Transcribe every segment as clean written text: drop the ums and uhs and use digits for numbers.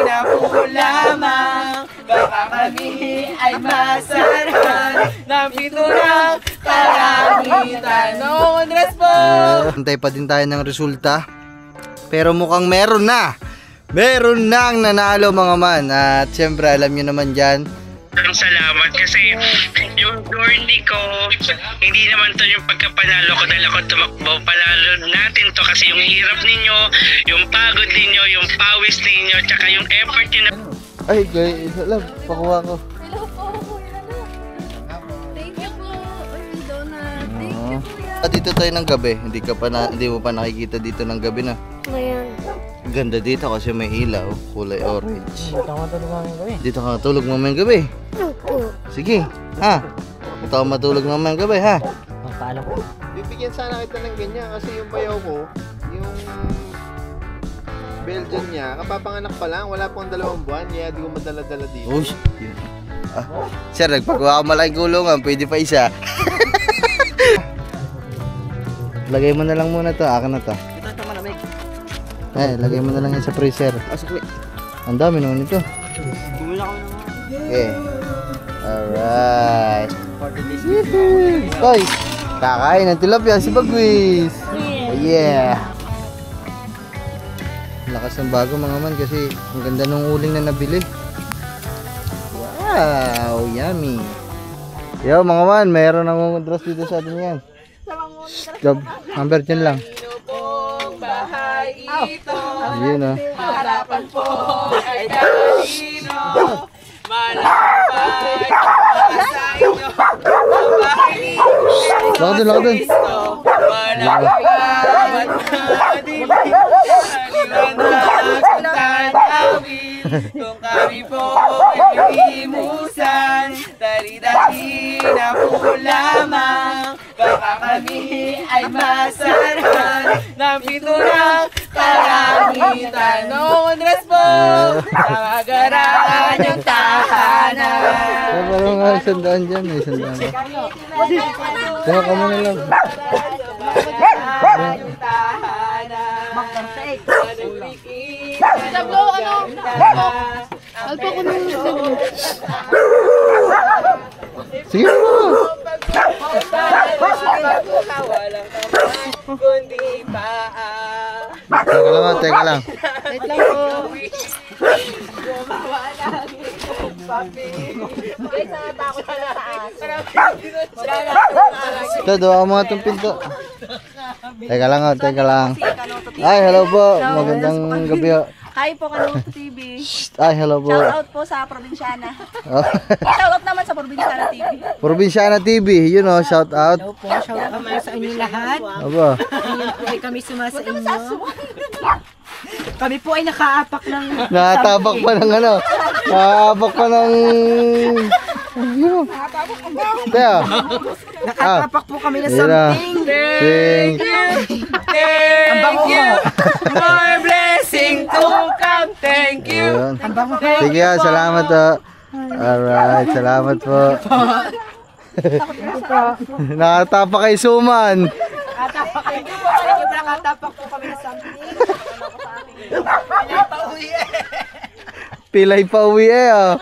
na po lamang, baka kami ay masarhan ng pinturang kalangitan. No, Andres po! Antay pa din tayo ng resulta. Pero mukhang meron na. Meron nang nanalo mga man. At syempre alam nyo naman dyan. Salamat kasi yung journey ko, hindi naman to yung pagkapanalo ko dahil ako tumakbo. Panalo natin to kasi yung hirap ninyo, yung pagod ninyo, yung pawis ninyo, tsaka yung effort nyo na... Ay guys, alam, pakuha ko. Hello po, Kuya Lala. Thank you po. Ay, donut. Thank you, Kuya. Dito tayo ng gabi. Hindi mo pa nakikita dito ng gabi na. Ngayon. Ganda dito kasi may ilaw, kulay orange. Dito ka matulog mamayang gabi. Dito ka matulog mamayang gabi. Sige, ha? Dito ka matulog mamayang gabi, ha? Paalam po. Bibigyan sana kita ng ganyan kasi yung bayaw ko, yung Belgian niya, kapapanganak pa lang, wala pang 2 buwan, kaya di ko madala-dala dito. Uy, sir, nagpagawa ko malaking gulungan, pwede pa isa. Lagay mo na lang muna to, akin na to. Ito malamig. Lagay mo na lang yan sa freezer. Ang dami naman ito. Bumila ko naman. Okay. Alright. Hoy, kakain ng tilapia si Bagwis. Oh, yeah. Lakas ng bago mga man kasi ang ganda ng uling na nabili. Wow, yummy. Yo mga man, mayroon ng dress dito sa atin yan. Number 10 lang. Bahay ito, Ayun o. harapan po ay kanino, malapay sa inyo, bahay ni Lako dun. malapay madilim, maliwanag ang tanawin, kung kami po ay imusan, dali-dali na po lamang, baka kami ay masarhan ng pinturang kalangitan. No, Andres po! Namagaran yung tahanan. Parang nga sandaan dyan, may sandaan. Tama ka muna lang. Namagaran yung tahanan. Sablo, ano? Alpo ko nung Sige mo. Walang kamay, kundi paa. Teka lang. wait lang po. Gumawa lang papi. Guys, nakatakot ka na taas. Ito, doon mo itong pinto. Teka lang. Ay, hello po. Magandang gabi. Hi po, Kanuto TV. Ay, hello po. Shout out po sa Probinsyana. Oh. Shout out naman sa Probinsyana TV. Probinsyana TV, you know, shout out. Hello po, shout out naman sa inyo lahat. Aba. Ngayon po ay kami sumasa inyo. Kami po ay nakaapak ng... Nakatabak pa ng ano. Nakatabak pa ng... Kaya. Nakatapak po kami ng Yun na. something. Thank Thank you. More blessing to come. Thank you. Ayun. Sige, salamat po. Alright, salamat po. Nakatapak kay Suman. Nakatapak po kami ng something. Pilay pa uwi oh.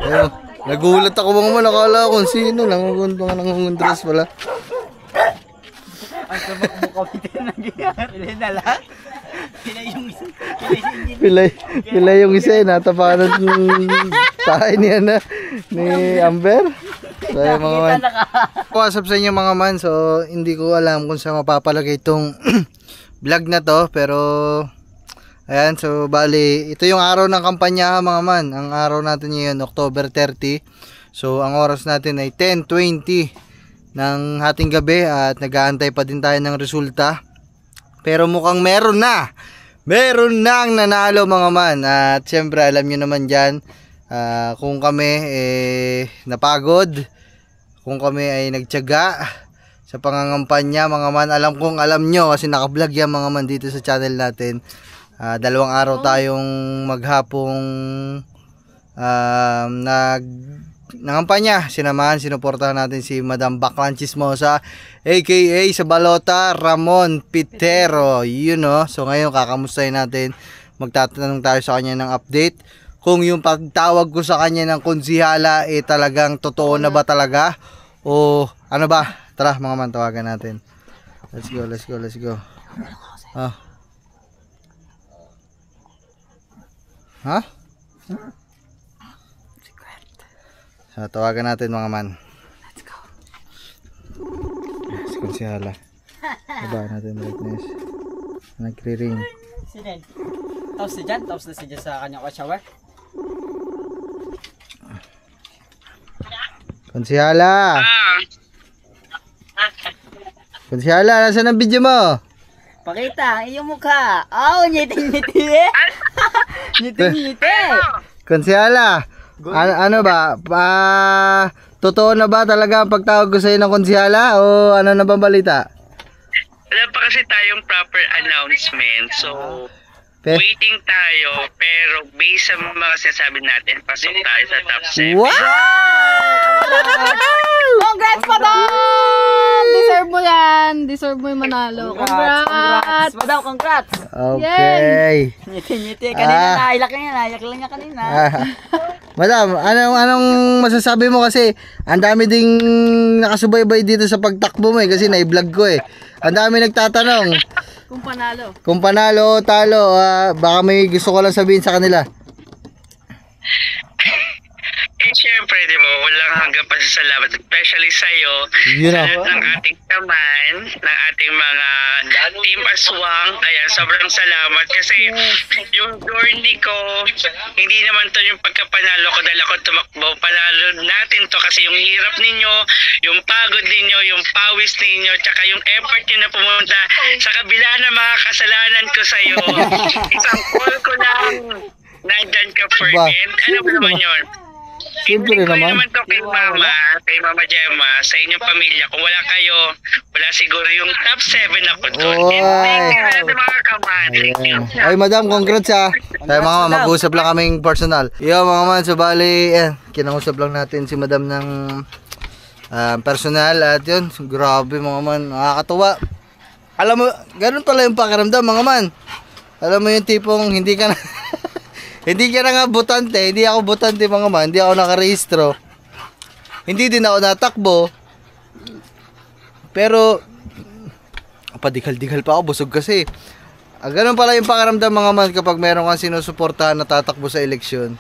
Ayun, nagulat ako mga man, nakala ko kung sino, nangungundras pala. Ang tumakbo kami din nangyayari na lang. Pilay yung isa natapakan ng tayo ni Amber. So yung mga man, what's up sa inyo mga man. So hindi ko alam kung saan mapapalagay itong vlog na to, pero ayan, so bali ito yung araw ng kampanya mga man. Ang araw natin ngayon October 30. So ang oras natin ay 10:20 ng hating gabi at nag-aantay pa din tayo ng resulta. Pero mukhang meron nang nanalo mga man. At syempre alam nyo naman dyan, kung kami napagod, kung kami ay nagtiyaga sa pangangampanya mga man. Alam nyo kasi nakablog yan mga man dito sa channel natin. 2 araw tayong maghapong nangampanya, sinamahan, sinuportahan natin si Madam Baklang Chismosa, aka sa Balota, Ramon Pitero. Yun know. So ngayon kakamustahin natin, magtatanong tayo sa kanya ng update. Kung yung pagtawag ko sa kanya ng konsihala talagang totoo na ba talaga? O ano ba? Tara mga man, tawagan natin. Let's go. Ah. Ha? So, tawagan natin mga man. Let's go. Si konsihala. Baba natin brightness. Nagre-ring. Sinin. Tapos na si Jan sa kanyang shower. Konsihala. Konsihala, nasaan ang video mo? Pakita ang iyong mukha. Oh, ngiting-ngiti eh. Ngiting-ngiti. Konsihala. Ano ba? Totoo na ba talaga ang pagtawag ko sa'yo ng konsihala? O ano na ba balita? Wala pa kasi tayong proper announcement. So, waiting tayo. Pero based sa mga sinasabi natin, pasok tayo sa top 7. Wow! Congrats, Madam! Deserve mo yan. Deserve mo yung manalo. Congrats! Madam, congrats! Okay. Ngiti-ngiti. Kanina naiyak lang niya kanina. Madam, anong masasabi mo kasi ang dami ding nakasubaybay dito sa pagtakbo mo kasi na-vlog ko Ang dami nagtatanong. Kung panalo o talo, baka may gusto ko lang sabihin sa kanila. Siyempre, di ba, walang hanggang pasasalamat, especially sa'yo, ng ating taman, ng ating mga team aswang. Ayan, sobrang salamat kasi yung journey ko, hindi naman to yung pagkapanalo ko dahil ako tumakbo. Panalo natin to kasi yung hirap ninyo, yung pagod ninyo, yung pawis ninyo, tsaka yung effort nyo na pumunta sa kabila ng mga kasalanan ko sa'yo. Isang call ko lang, nandyan ka for it. Ano ba naman yun? Siyempre naman. To kay Mama Gemma, sa inyong pamilya. Kung wala kayo, wala siguro yung top 7 ako doon. Thank you mga kaman. Ay madam, congrats Tayo mga mag-usap lang kaming personal. Yo mga man, so bali, kinausap lang natin si madam ng personal. At yun, grabe mga man, nakakatuwa. Alam mo, ganun pala yung pakiramdam mga man. Alam mo yung tipong hindi ka na hindi ka na nga botante, hindi ako botante mga man, hindi ako nakarehistro. Hindi din ako natakbo. Pero padikal-dikal pa ako, busog kasi. Ganun pala yung pakiramdam mga man kapag meron kang sinusuportahan na tatakbo sa eleksyon.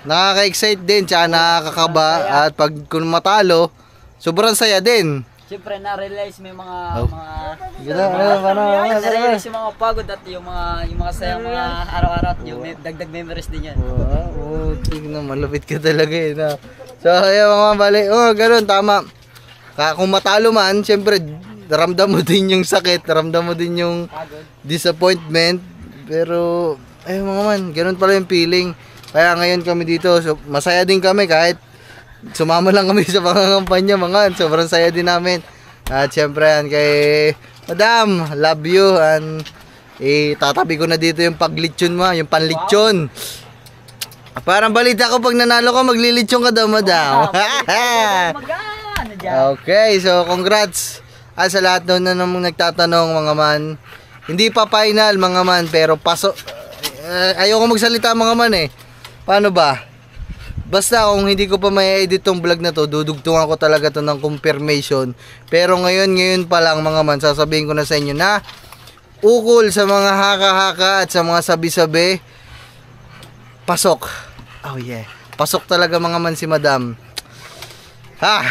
Nakaka-excite din, tsaka nakakakaba. At pag kung matalo, sobrang saya din. Siyempre, na-realize mo yung mga na-realize yung mga pagod at yung mga sayang mga araw-araw at yung dagdag memories din yan. Wow, tignan, malupit ka talaga na. So, ayun mga bali, ganun, tama. Kung matalo man, siyempre, ramdam mo din yung sakit, ramdam mo din yung disappointment. Pero, ayun mga man, ganun pala yung feeling. Kaya ngayon kami dito, so, masaya din kami kahit sumama lang kami sa pangangampanya mga, sobrang saya din namin. At syempre yan kay Madam, love you. And tatabi ko na dito yung paglitsyon mo, yung panlitsyon. Parang balita ko pag nanalo ka, maglilitsyon ka daw Madam. Okay, so congrats sa lahat daw na namang nagtatanong mga man. Hindi pa final mga man, pero pasok. Ayoko magsalita mga man Paano ba? Basta kung hindi ko pa may edit tong vlog na to, dudugtungan ko talaga to ng confirmation. Pero ngayon pa lang mga man, sasabihin ko na sa inyo na ukol sa mga haka-haka at sa mga sabi-sabi, pasok. Oh yeah, pasok talaga mga man si Madam.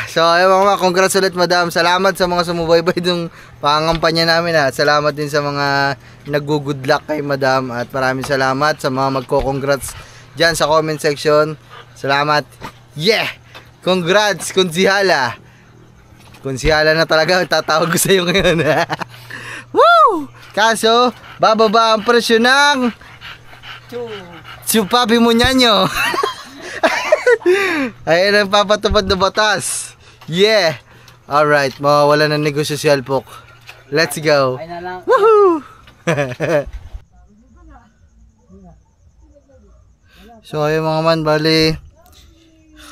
So ayun mga congrats ulit Madam. Salamat sa mga sumubaybay ng pangangampanya namin salamat din sa mga nag-good luck kay Madam. At maraming salamat sa mga magko-congrats dyan sa comment section. Salamat. Yeah! Congrats, konsihala. Konsihala na talaga ang tatawag ko sa iyo ngayon. Woo! Kaso, bababa ang presyo ng Chupapi Munyanyo. Ayun ang papatupad na batas. Yeah! Alright, mawawala ng negosyo si Alpok. Let's go. Woohoo! So ayun mga man, bali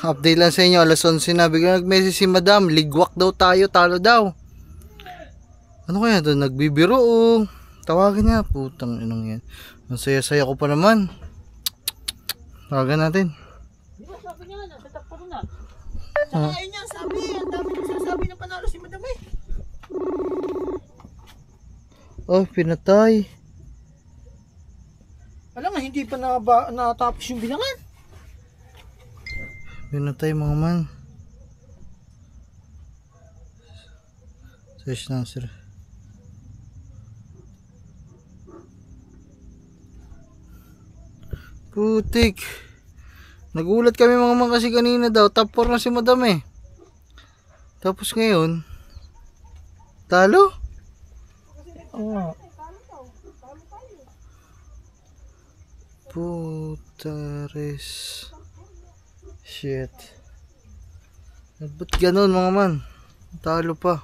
update lang sa inyo, alas 11 na, biglang nag-message si madam, ligwak daw tayo, talo daw. Ano kaya to? Nagbibiro o tawagin niya, putang inong yan. Ang saya-saya ko pa naman. Tawagan natin. Di ba sabi niya na, tatap pa rin na. Tsaka ayun niya, sabi, ang dami ko sasabi na panalo si madam eh. Oh, pinatay. Alam nga, hindi pa natapos yung bilangan. Pinatay mga man. Search na sir. Putik. Nagulat kami mga man kasi kanina daw. Top 4 na si madam eh. Tapos ngayon, talo? Oo. Putares. Shit. Ba't ganun mga man? Talo pa.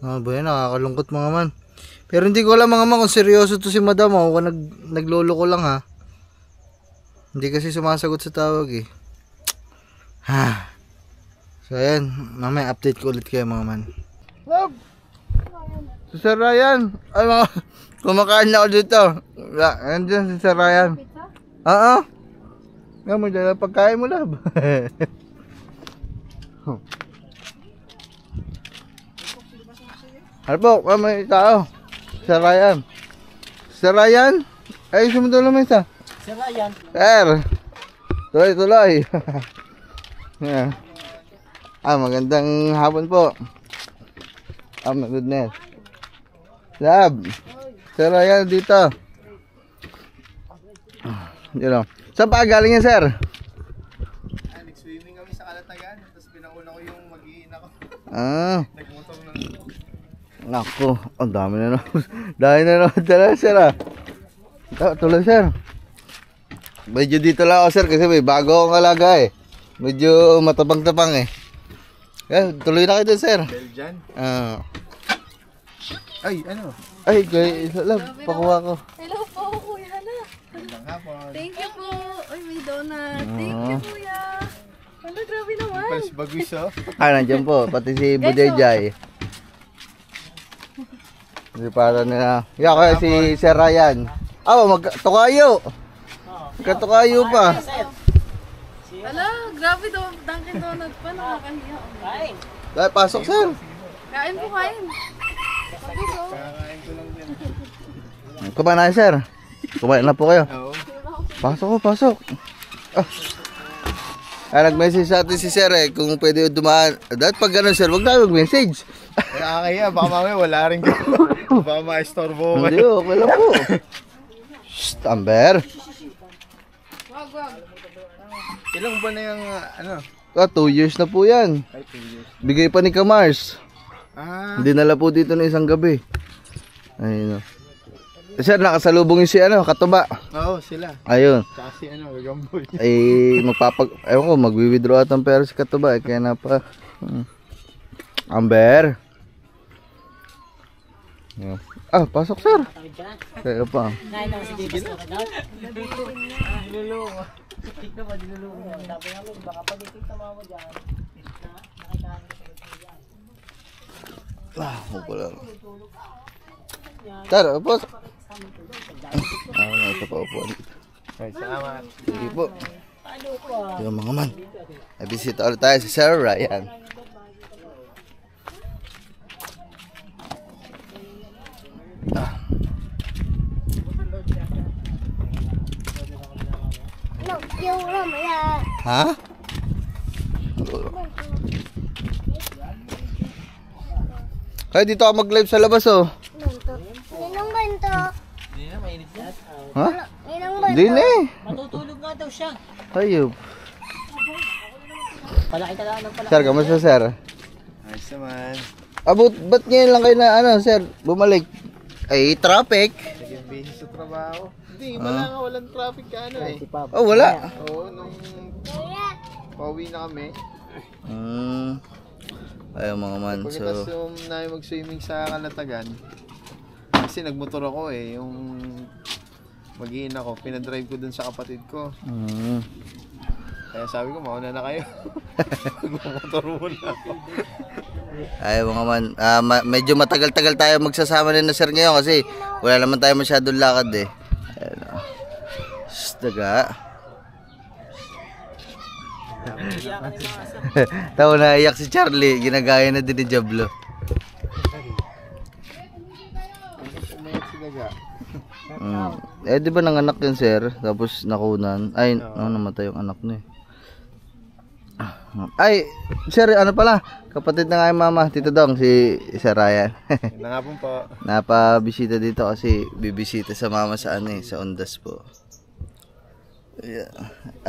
Ah, ba yan? Nakakalungkot mga man. Pero hindi ko alam mga man kung seryoso to si madam o kung naglolo ko lang ha. Hindi kasi sumasagot sa tawag eh. Ha. So ayan, mamaya update ko ulit kayo mga man. Love! Si Sir Ryan! Ay mga, kumakain na ako dito. Nandiyan si Sir Ryan. Oo. Nga mo dyan, pagkain mo love. Harpo, may tao. Sir Ryan. Sir Ryan? Ay, sumundo lang isa. Sir Ryan. Sir! Tuloy. Yeah. Magandang hapon po. My goodness. Lab. Sir Ryan dito. Yun o. Saan pa galing yan, sir? Nag-swimming kami sa Kalatagan. Tapos pinauna ko yung mag-iin ako. Nagmotor na. Nako, ang dami na naman. Dami na naman talaga, sir ah. Tuloy, sir. Medyo dito lang ako, sir, kasi may bago akong alaga eh. Medyo matabang-tabang eh. Tuloy na kayo, sir. Belgian. Ay, isa lang, pakuha ko. Hello po, Kuya Hala. Magandang hapon. Thank you po. Uy, may donut. Thank you, Kuya. Hala, grabe naman. Palis bagwis oh. Nandiyan po, pati si Budejay. Hindi para nila. Kaya si Sir Ryan. Magkatukayo. Magkatukayo pa. Hala, grabe daw. Dunkin Donut pa. Nakakahiya. Kain. Dahil pasok, sir. Kain po, kain. Pagod, oh. Kakain ko lang din. Kumain na, sir. Kumain na po kayo. Oo. Pasok. Nag-message sa atin si sir eh, kung pwede dumaan. Dahil pag gano'n, sir, huwag tayo mag-message. Nakakaya, baka mamaya wala rin ko. Baka ma-estorbo ko. Hindi, okay lang po. Shh, Amber. Wag. Ilang ba na yung 2 years na po yan. Ay, 2 years. Bigay pa ni Kamars. Ah. Dinala po dito na isang gabi. Ayun o. Sir, nakasalubong yung si Katuba. Oo, sila. Ayun. Tsaka si Gamboy. Ewan ko, magwi-withdraw at ang pera si Katuba. Kaya na pa. Amber. Pasok, sir. Kaya pa. Kain naman si Davis na kadal. Dilulungo. Tignan mo, dilulungo. Sabi namin, baka pag itik sa mama dyan, nakita namin sa dyan. Huwag lang. Sir, pasok. Nasa pa upuan dito. Ay, salamat. Sige po. Yung mga man. Nabisita ulit tayo si Sir Ryan. Ha? Kaya dito ako mag-live sa labas oh. Ninong banto. Hindi na, mainit na. Ha? Ninong banto. Hindi na eh. Matutulog nga daw siya. Ayop. Palaki ka lang ng palaki. Sir, kamusta sir? Ayos naman. Ba't ngayon lang kayo na sir, bumalik? Ay, traffic. Naging busy sa trabaho. Hindi, walang traffic ka eh. Oh, wala. Oo, nung pauwi na kami. Ayun mga man, Pagkatapos so mag-swimming sa Kalatagan, kasi nagmotor ako eh, yung mag-iin ako. Pinadrive ko dun sa kapatid ko. Kaya sabi ko, mauna na kayo. Magmotor muna ako. Ay mga man, medyo matagal-tagal tayo magsasama na sir ngayon kasi wala naman tayo masyadong lakad eh. Ayan o. Daga. Tawa na iyak si Charlie, ginagaya na din ni Diablo. Eh di ba nanganak yun sir, tapos nakunan. Ay, namatay yung anak niya. Ay, sir, ano pala? Kapatid na nga yung mama, Tito Dong, si Sir Ryan. Nangapon po. Napabisita dito kasi bibisita sa mama sa sa Ondas po. Yeah.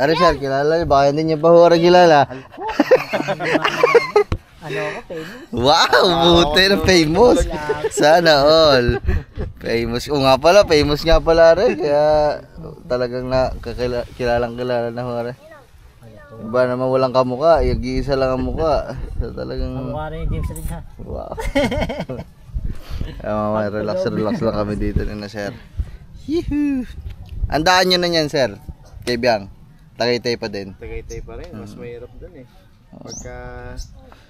Ari sir, kilala niyo? Baka hindi niyo pa hura kilala. Ano ako, famous? Wow, buti na famous. Sana all. Famous. O nga pala, famous nga pala rin. Kaya talagang kilalang kilala na hura. Iba naman walang kamukha, yung-iisa lang ang mukha. So, talagang... Kamukha rin yung James Rin ha. Wow. Relax lang kami dito na sir. Yehoo! Andaan nyo na yan sir. Kay Biang. Tagaytay pa din. Tagaytay pa rin, mas mahirap dun eh. Pagka...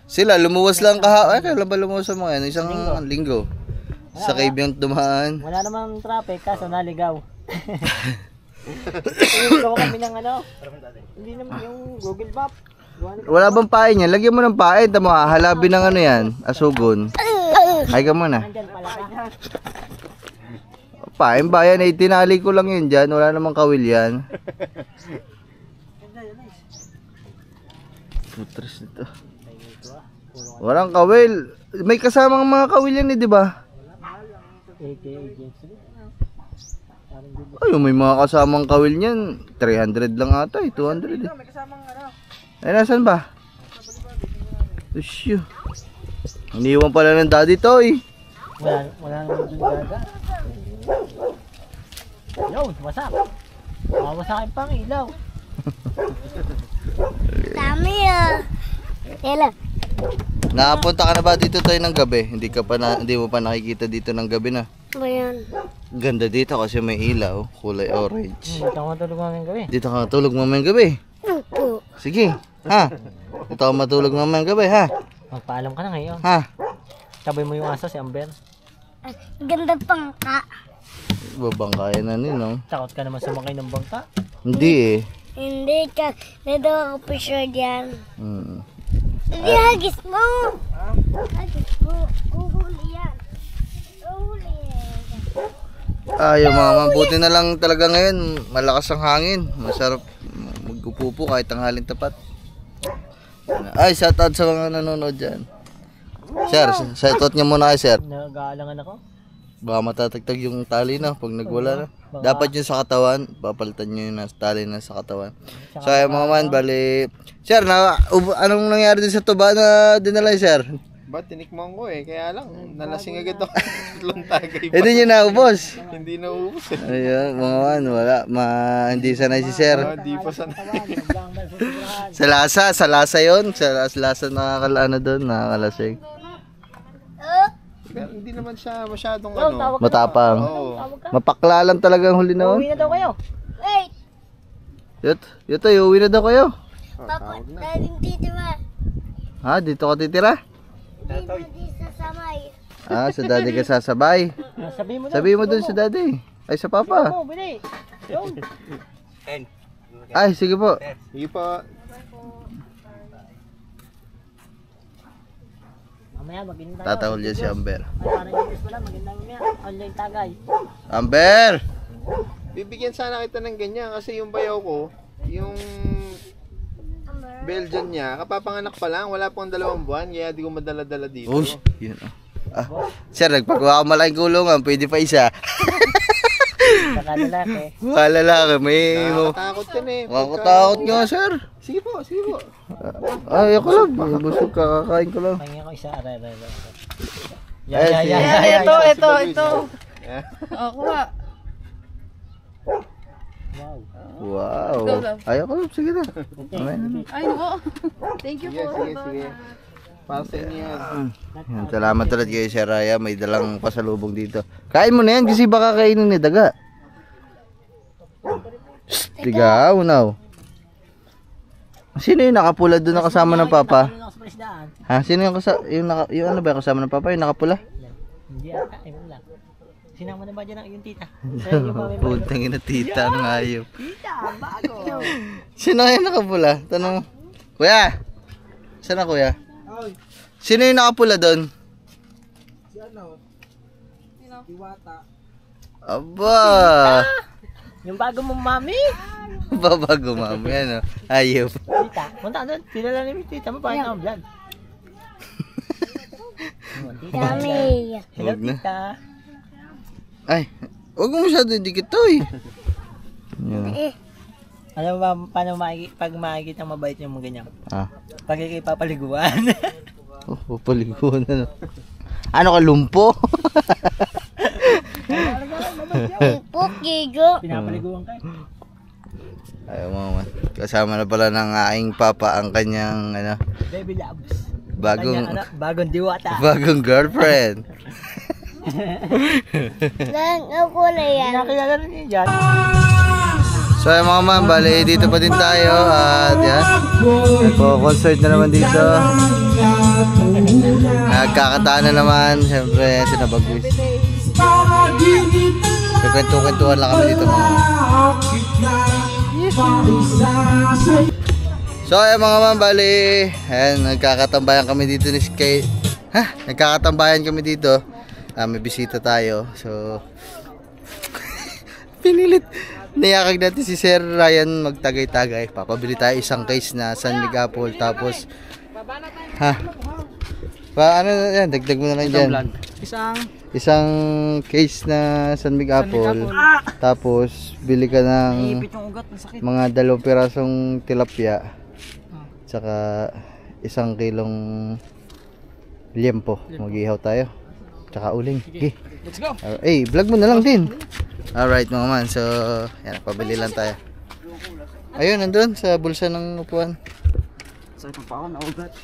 Sila, lumuwas lang kahapon. Ay, kailan ba lumuwas sa mga yan? Isang linggo. Sa kay Biang tumaan. Wala namang traffic, kaso naligaw. Gawa kami ng ano. Hindi naman yung Google Map. Wala bang pain yan? Lagyan mo ng pain. Tamo ha, halabin ng ano yan. Asugon. Ay ka muna. Nandyan pala ka. Pain ba yan? Tinali ko lang yun dyan. Wala namang kawil yan. Putres nito. Walang kawil. May kasamang mga kawil yan eh, di ba? Ay, may mga kasamang kawil niyan. 300 lang ata eh, 200 eh. Ay, nasan ba? Usyo. Iniwan pala ng daddy to eh. Wala naman dun gaga. Yo, wasak. Wasakin pang ilaw. Dami ah. Tela. Nakapunta ka na ba dito tayo ng gabi? Hindi mo pa nakikita dito ng gabi na. Ba yan? Ganda dito kasi may ilaw, kulay orange. Dito ako matulog mamayang gabi. Dito ka matulog mamayang gabi. Opo. Sige, ha? Dito ka matulog mamayang gabi, ha? Magpaalam ka na ngayon. Ha? Sabay mo yung aso si Amber. Ganda pang ka. Babangkayan na no? Takot ka naman sumakay ng bangka. Hindi eh. Hindi ka. Nado ako picture diyan. Hindi, hagis mo. Hagis mo. Uhuli yan. Uhuli yan. Ayaw mga mabuti na lang talaga ngayon. Malakas ang hangin. Masarap mag-upo kahit tanghaling tapat. Ay, shoutout sa mga nanonood dyan. Sir, shoutout niya muna kay sir. Nag-aalangan ako. Baka matatagtag yung tali na pag nagwala na. Dapat yung sa katawan, papalitan nyo yung tali na sa katawan. So ay mga man, bali. Sir, anong nangyari din sa tuba na dinala sir? Ba, tinikman ko eh. Kaya lang, nalasing agad ako. Tatlong tagay pa. Hindi nyo naubos. Hindi naubos eh. Ayun, mga man, wala. Hindi sanay si sir. Hindi pa sanay. Sa lasa yun. Sa lasa nakakalaano doon, nakakalasing. Hindi naman siya masyadong ano. Matapang. Oo. Mapakla lang talaga ang huli na. Uwi na daw kayo. Wait. Yuto, uwi na daw kayo. Papa, daling dito ba? Ha, dito ka titira? Dito sa samay. Ah, sa daddy ka sasabay. Sabihin mo daw. Sabihin mo dun sa daddy. Ay, sa papa. Oo, bili. Yun. Ay, sige po. Sige po. Mamaya mag-in tayo. Tatahol niya si Amber. Ay, parang yung wala, mag-in tayo mamaya. Online tagay. Amber! Bibigyan sana kita ng ganyan kasi yung bayaw ko, yung Belgian niya, kapapanganak pa lang, wala pang 2 buwan, kaya di ko madala-dala dito. Uy, yun ah. Sir, nagpagawa ka malaking kulungan, pwede pa isa. Baka lalaki. Lalaki, may... Nakakatakot yan eh. Makatakot nga, sir. Sige po, sige po. Ay, ako lang. Busog ka, kakain ko lang. Pahingin ko isa. Aray. Ay, Ito. Ako nga. wow. Ay, ako lang. Sige na. Ay, nako. Thank you Sige, po. sige. Para sa inyo yan. Yan, salamat ulit kay Sir Raya. May dalang pasalubong dito. Kain mo na yan kasi baka kainin ni daga. Tigaw, now. Sino yung nakapula doon na kasama ng papa? Ha? Sino yung kasama? Yung ano ba yung kasama ng papa? Yung nakapula? Hindi ata, ayun lang. Sinama na ba dyan yung tita? Puntang ina tita, anong hayop. Tita, bago. Sino yung nakapula? Tanong mo. Kuya! Saan na kuya? Sino yung nakapula doon? Si ano? Diwata. Aba! Yung bago mong mami. Babago mami, ano? Hayop. Tita, punta doon. Pinala ni tita mo, paano ang vlog? Dami. Hello, Huwag na. tita. Ay, huwag mo masyado dikit to eh. Yan. Alam mo ba, paano pag makikita mabait yung mga ganyan? Ah. Pag ikipapaliguan. Oh, paliguan na. Ano ka, lumpo? Pukigo. Pinapaliguan ka. Ayaw mo man. Kasama na pala ng aking papa ang kanyang ano, Baby loves. bagong Kanya, bagong diwata. bagong girlfriend. Lang ako na yan. Nakilala rin niya dyan. So ay mga man, bali dito pa din tayo at yan. Nagko-concert na naman dito. Nagkakataan na naman, siyempre sinabagwis. Kwentuhan lang kami dito mga man. So ay mga man, bali ayan, nagkakatambayan kami dito ni Sky. Nagkakatambayan kami dito. May bisita tayo. So pinilit niyakag natin si Sir Ryan magtagay-tagay. Papabili tayo isang case na San Mig Apple. Tapos ano yan, dagdag mo na lang dyan. Isang case na San Mig Apple. Tapos bili ka ng mga 2 pirasong tilapia. Tsaka 1 kilong liempo. Mag-ihaw tayo. Tsaka uling. Okay. Let's go. Vlog mo na lang din. Alright mga man. So, yan, pabili lang tayo. Ayun, nandun sa bulsa ng upuan. Sakit pa ako, naugat.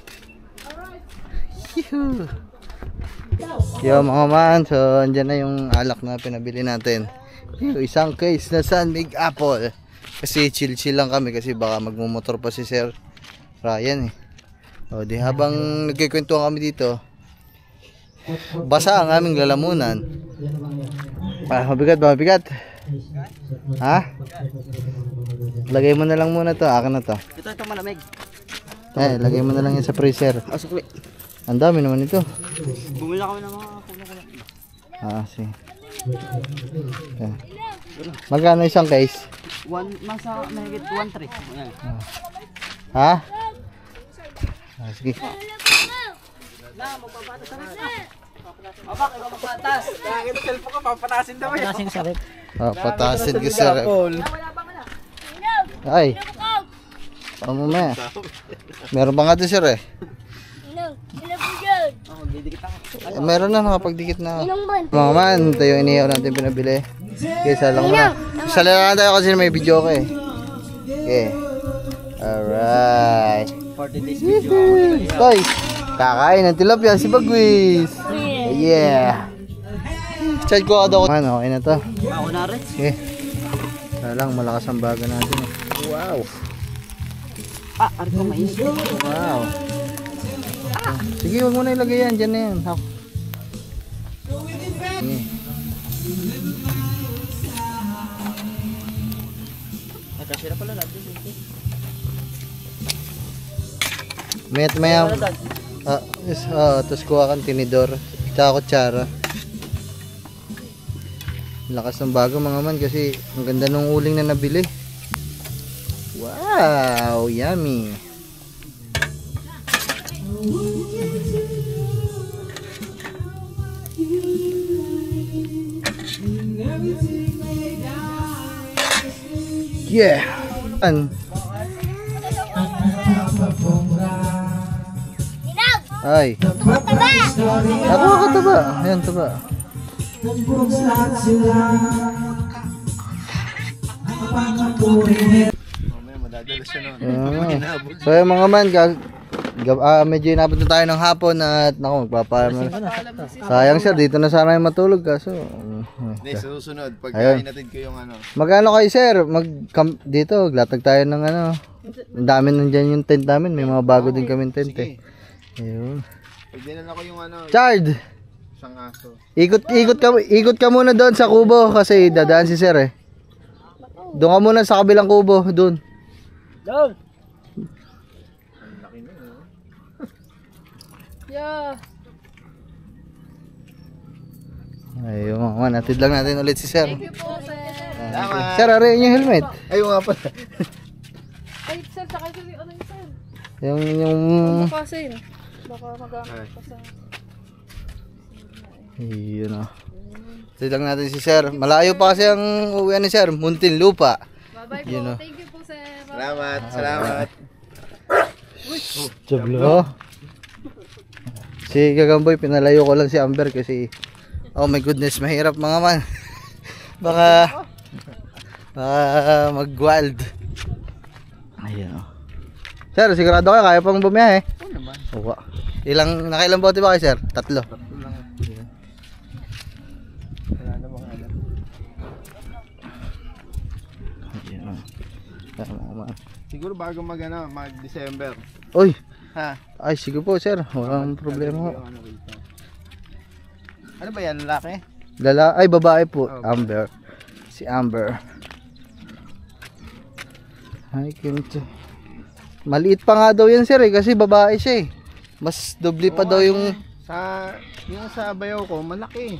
Yuhu. Yo mga man. So, andyan na yung alak na pinabili natin. Isang case na San Mig Apple. Kasi chill-chill lang kami kasi baka magmumotor pa si Sir Ryan eh. O di habang nagkikwentuhan kami dito, basa ang aming lalamunan. Mabigat. Ha? Lagay mo na lang muna to. Akin na to. Ito malamig. Lagay mo na lang yan sa freezer. Sukli. Ang dami naman ito. Bumila kami ng mga kuno-kuno. Sige. Magkano isang case? Nasa mahigit 1.3. Ayan. Ha? Sige. Abak, ikaw magpatas. Kaya kita cellphone ko, papatasin daw eh. Patasin sa rep. Patasin ko sir. Ay. Mamaya. Meron pa nga doon sir eh. Meron na nakapagdikit na. Mga man, ito yung inihaw natin pinabili. Okay, isa lang muna. Isa lang tayo kasi may video ko eh. Okay. Alright. 40 days video. Toy, kakain ng tilapia si Bagwis. Yeah. Chat ko ako. Okay na to. Ako na rin. Okay. Kaya lang, malakas ang baga natin. Wow. Ari ko mais. Wow. Sige, huwag mo na ilagay yan. Diyan na yan. Nakasira pala natin. Maya. Tapos kuha kang tinidor. Tsaka kutsara. Lakas ng bago mga man kasi ang ganda ng uling na nabili. Wow, yummy. Yeah. Ay. Ako taba. Ayan, taba. Mamaya madadala siya noon. So yung mga man, medyo inabot na tayo ng hapon at naku, sayang sir, dito na sana yung matulog kaso. Hindi, sa susunod, pag Ayun. inatid ko yung ano. Magkano kayo sir? Dito, latag tayo ng ano. Ang dami nandyan yung tent namin, may mga bago din kaming tent eh. Ayun. Pag dinala ko yung ano, Chard! isang aso. Ikot ka muna doon sa kubo kasi dadaan si sir eh. Doon ka muna sa kabilang kubo, doon. Doon! Yeah. Ayun, man, atid lang natin ulit si sir. Thank you po, sir. Salamat. Sir, aray yung helmet. Ayun nga pala. Ay, sir, saka sir, ano yun, sir? Yung Bukasin. Baka magamit pa sa... Ayun o. Atid lang natin si sir. Malayo pa kasi ang uwian ni sir, Muntinlupa. Bye-bye po. Yun, oh. Thank you po, sir. Bye. Salamat, salamat. Jablo. Si Gagamboy, pinalayo ko lang si Amber kasi oh my goodness, mahirap mga man. baka mag-wild. Ayun oh. Sir, sigurado kayo kaya pang bumiyahe? Oo naman. Oo. Nakailang bote ba kayo sir? 3. Wala namang ano. Ayun. Siguro bago mag-December. Uy, Ha? ay sige po sir, walang problema. Yung ano rito. Ano ba yan, lalaki? Ay babae po, Okay. Amber. Si Amber. Ay, kinto. Maliit pa nga daw yan sir eh, kasi babae siya eh. Mas doble pa daw yung... Yung sa bayaw ko, malaki.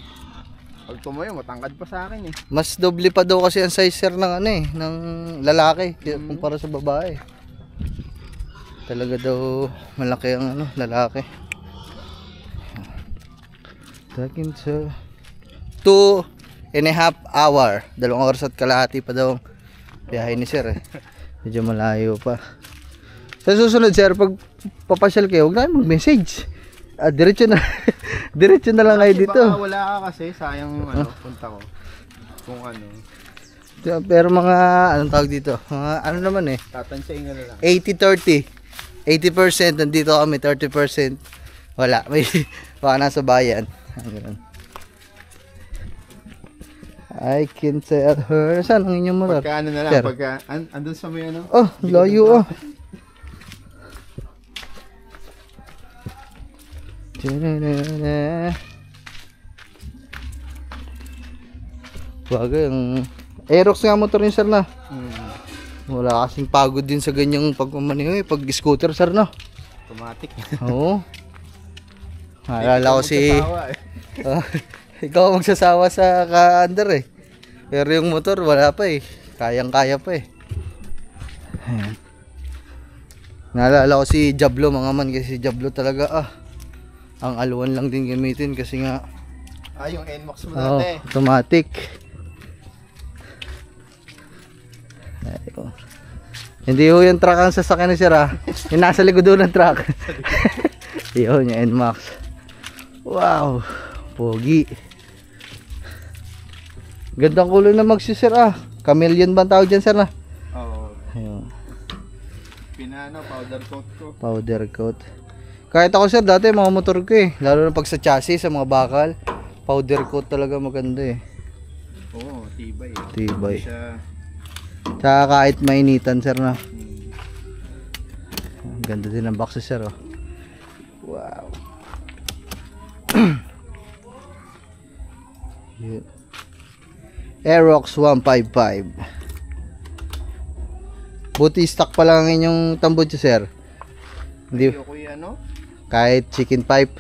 Pag tumayo, matangkad pa sa akin eh. Mas doble pa daw kasi ang size sir ng ano eh, ng lalaki kumpara sa babae. Talaga daw malaki ang ano, lalaki. Takin sa 2.5 hour. 2 oras at kalahati pa daw biyahe ni sir eh. Medyo malayo pa. Sa susunod sir, pag papasyal kayo, huwag na mag-message. Diretso na. Diretso na lang kayo dito. Baka wala ka kasi, sayang ano, punta ko. Kung ano. Pero mga, anong tawag dito? Mga, ano naman eh. Tatansyain ka na lang. 80-30. 80% nandito kami, 30% wala. May baka nasa bayan. Ganun. I can tell her. Saan ang inyong motor? Pagka ano na lang, Sir. pagka andun sa may ano. Oh, layo oh. Bagay ang Aerox nga motor ni sir na. Wala kasing pagod din sa ganyang pagmamaneho eh. Pag scooter sir no. Automatic. Oo. Naalala ko si ikaw magsasawa sa ka-under eh. Pero yung motor wala pa eh. Kayang-kaya pa eh. Ayan. Naalala ko si Jablo mga man kasi si Jablo talaga ang aluan lang din gamitin kasi nga Yung NMAX mo dati. automatic. Ayun. Hindi ho yung truck ang sasakyan ni sir yung nasa likod doon ng truck. Yun yung NMAX. Wow, pogi. Gandang kulay na Max sir Chameleon ba ang tawag dyan sir na? Oo. Ayun. Powder coat ko. Powder coat. Kahit ako sir dati mga motor ko lalo na pag sa chassis sa mga bakal, powder coat talaga maganda Oo, tibay eh. Tibay. Siya. Tsaka kahit mainitan sir na. Ang ganda din ng box sir Wow. Yeah. Aerox 155. Buti stock pa lang ang inyong tambod sir. Hindi Ayoko yung ano? kahit chicken pipe.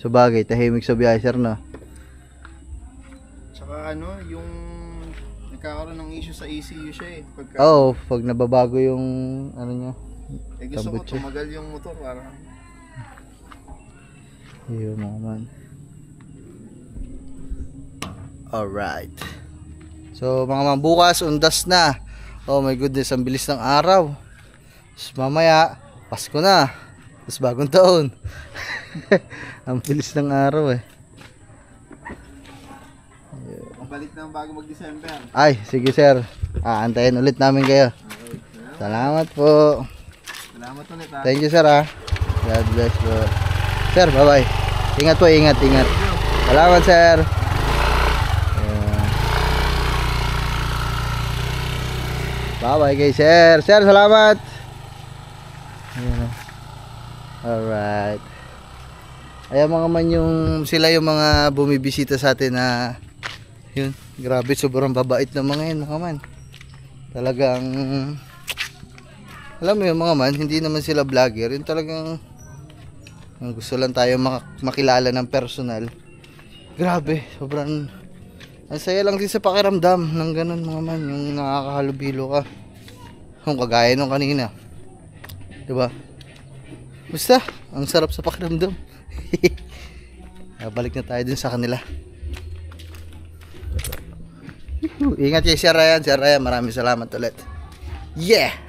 So bagay, tahimik sa biyahe sir no. Tsaka ano, yung nagkakaroon ng issue sa ECU siya eh. Pagka, Pag nababago yung ano niya. gusto ko tambot siya. tumagal yung motor para. Ayun mga man. Alright. So mga man, bukas undas na. Oh my goodness, ang bilis ng araw. Tapos mamaya, Pasko na. Tapos bagong taon. Ang bilis ng araw Balik na bago mag-December. Ay, sige sir. Antayin ulit namin kayo. Salamat po. Salamat. Salamat ulit ha. Thank you, sir, ha. God bless po. Sir, bye-bye. Ingat po, ingat. Salamat, sir. Ayan. Bye-bye kay sir. Sir, salamat. Ayan. Alright. Ayan mga man sila yung mga bumibisita sa atin na yun, grabe, sobrang babait ng mga yun mga man. Talagang alam mo yung mga man, hindi naman sila vlogger, yun talagang gusto lang tayo makilala ng personal. Grabe, sobrang ang saya lang din sa pakiramdam ng ganun mga man, yung nakakahalubilo ka. Kung kagaya nung kanina, diba? Basta, ang sarap sa pakiramdam. Balik na tayo dun sa kanila. Ingat kayo, Sir Ryan. Sir Ryan, maraming salamat ulit. Yeah!